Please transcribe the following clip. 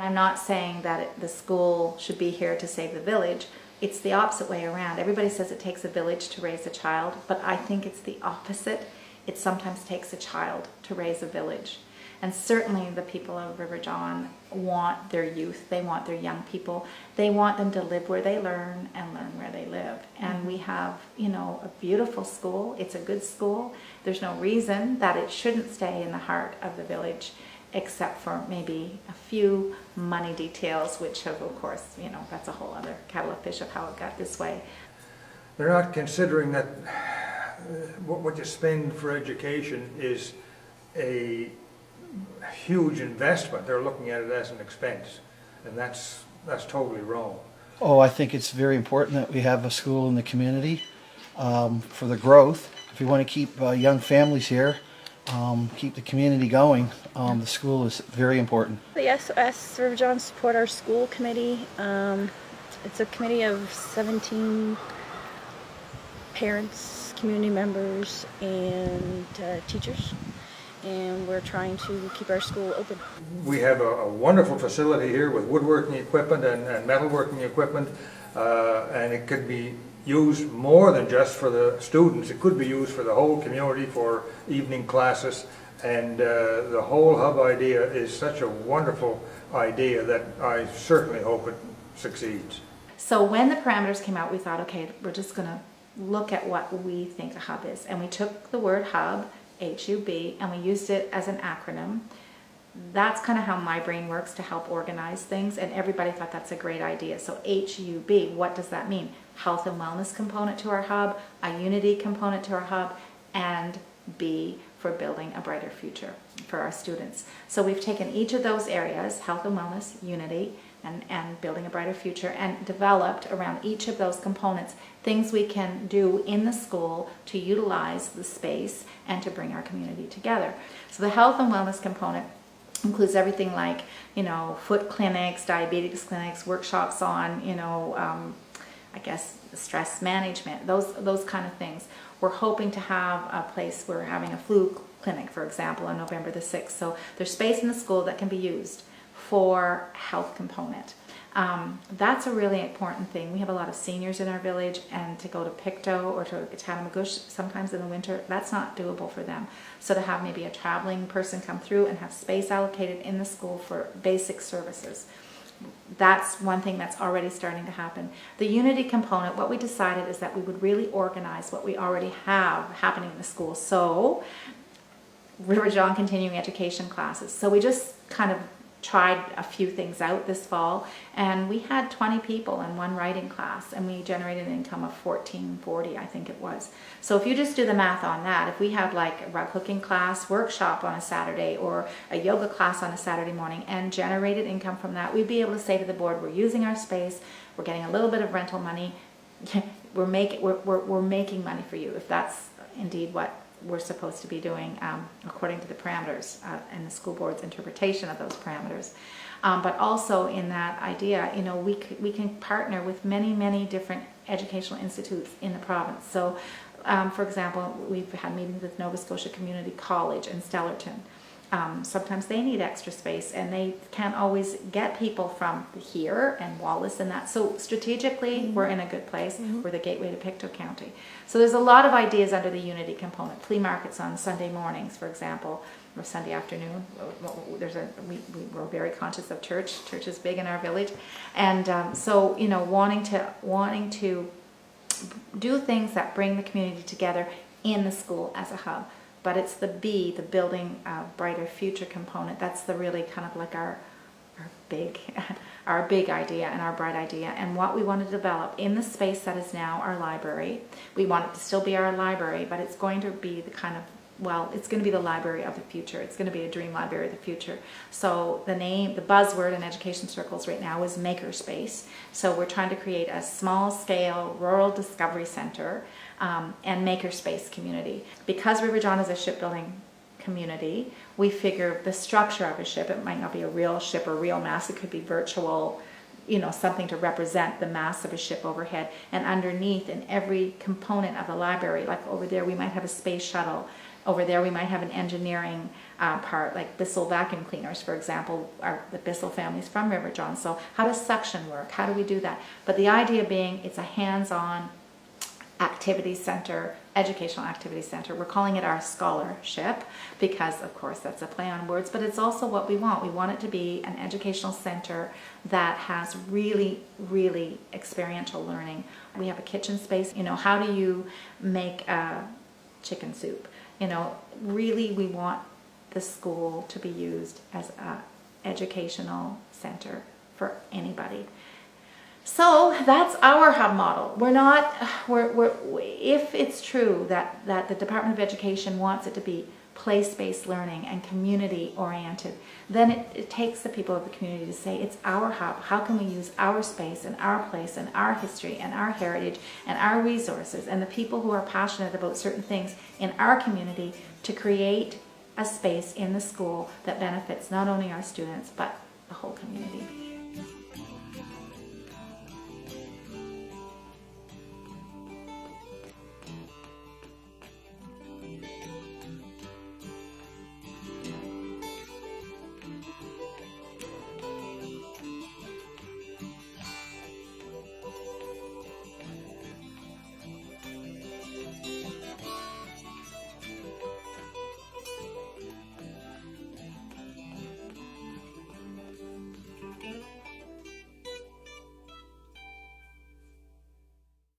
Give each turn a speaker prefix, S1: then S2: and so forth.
S1: I'm not saying that the school should be here to save the village. It's the opposite way around. Everybody says it takes a village to raise a child, but I think it's the opposite. It sometimes takes a child to raise a village. And certainly the people of River John want their youth, they want their young people, they want them to live where they learn and learn where they live. And we have, you know, a beautiful school. It's a good school. There's no reason that it shouldn't stay in the heart of the village, except for maybe a few money details, which have, of course, you know, that's a whole other kettle of fish of how it got this way.
S2: They're not considering that what you spend for education is a huge investment. They're looking at it as an expense, and that's totally wrong.
S3: Oh, I think it's very important that we have a school in the community for the growth. If we want to keep young families here, keep the community going, the school is very important.
S4: The SOS River John support our school committee. It's a committee of 17 parents, community members, and teachers. And we're trying to keep our school open.
S2: We have a wonderful facility here with woodworking equipment and metalworking equipment, and it could be used more than just for the students. It could be used for the whole community for evening classes, and the whole hub idea is such a wonderful idea that I certainly hope it succeeds.
S1: So when the parameters came out, we thought, okay, we're just going to look at what we think a hub is. And we took the word hub, H-U-B, and we used it as an acronym. That's kind of how my brain works to help organize things, and everybody thought that's a great idea. So H-U-B, what does that mean? Health and wellness component to our hub, a unity component to our hub, and B for building a brighter future for our students. So we've taken each of those areas, health and wellness, unity, and building a brighter future, and developed around each of those components things we can do in the school to utilize the space and to bring our community together. So the health and wellness component includes everything like, you know, foot clinics, diabetes clinics, workshops on, you know, I guess stress management, those kind of things. We're hoping to have a place, we're having a flu clinic, for example, on November the 6th. So there's space in the school that can be used for health component. That's a really important thing. We have a lot of seniors in our village, and to go to Pictou or to Chatham-Auguste sometimes in the winter, that's not doable for them. So to have maybe a traveling person come through and have space allocated in the school for basic services, that's one thing that's already starting to happen. The unity component, what we decided is that we would really organize what we already have happening in the school. So River John continuing education classes. So we just kind of tried a few things out this fall, and we had 20 people in one writing class, and we generated an income of $14.40, I think it was. So if you just do the math on that, if we had like a rug hooking class workshop on a Saturday or a yoga class on a Saturday morning and generated income from that, we'd be able to say to the board, we're using our space, we're getting a little bit of rental money, we're making money for you, if that's indeed what we're supposed to be doing according to the parameters and the school board's interpretation of those parameters. But also in that idea, you know, we can partner with many different educational institutes in the province. So for example, we've had meetings with Nova Scotia Community College in Stellarton. Sometimes they need extra space, and they can't always get people from here and Wallace and that. So strategically, we're in a good place. We're the gateway to Pictou County. So there's a lot of ideas under the unity component. Flea markets on Sunday mornings, for example, or Sunday afternoon. We're very conscious of church. Church is big in our village, and so you know, wanting to do things that bring the community together in the school as a hub. But it's the B, the building a brighter future component. That's the really kind of like our big idea and our bright idea, and what we want to develop in the space that is now our library. We want it to still be our library, but it's going to be the kind of, well, it's going to be the library of the future. It's going to be a dream library of the future. So the name, the buzzword in education circles right now is makerspace. So we're trying to create a small scale rural discovery center and makerspace community. Because River John is a shipbuilding community, we figure the structure of a ship, it might not be a real ship or real mass, it could be virtual, you know, something to represent the mass of a ship overhead. And underneath, in every component of the library, like over there we might have a space shuttle, over there we might have an engineering part, like Bissell vacuum cleaners, for example, are the Bissell families from River John. So how does suction work? How do we do that? But the idea being it's a hands-on activity center, educational activity center. We're calling it our scholarship because, of course, that's a play on words, but it's also what we want. We want it to be an educational center that has really, really experiential learning. We have a kitchen space. You know, how do you make a chicken soup? You know, really we want the school to be used as an educational center for anybody. So that's our hub model. If it's true that the Department of Education wants it to be place-based learning and community-oriented, then it takes the people of the community to say, it's our hub. How can we use our space and our place and our history and our heritage and our resources and the people who are passionate about certain things in our community to create a space in the school that benefits not only our students but the whole community.